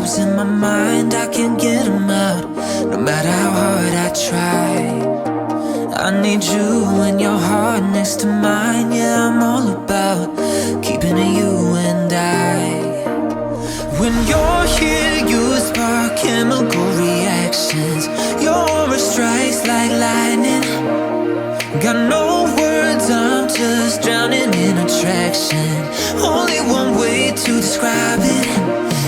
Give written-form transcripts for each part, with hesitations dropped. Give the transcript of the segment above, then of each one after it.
vibes in my mind, I can't get them out, no matter how hard I try. I need you and your heart next to mine. Yeah, I'm all about keeping it you and I. When you're here, you spark chemical reactions. Your aura strikes like lightning. Got no words, I'm just drowning in attraction. Only one way to describe it.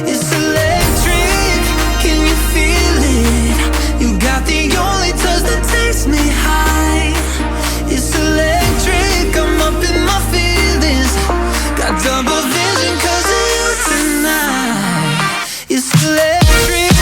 It's electric, can you feel it? You got the only touch that takes me high. It's electric, I'm up in my feelings. Got double vision 'cause of you tonight. It's electric.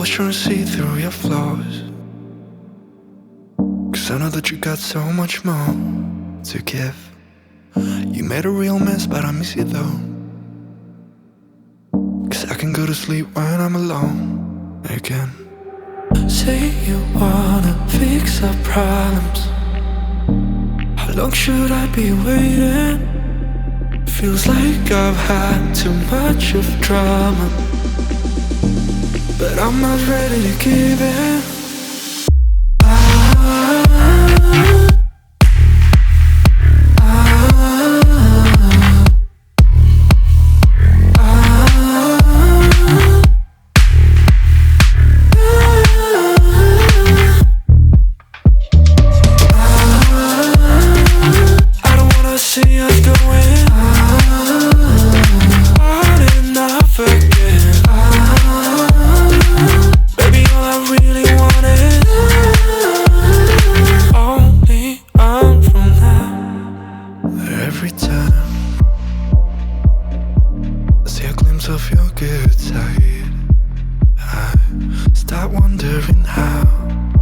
always trying to see through your flaws, 'cause I know that you got so much more to give. You made a real mess, but I miss you though, 'cause I can go to sleep when I'm alone again. Say you wanna fix our problems. How long should I be waiting? Feels like I've had too much of drama, but I'm not ready to give in. Every time I see a glimpse of your good side, I start wondering how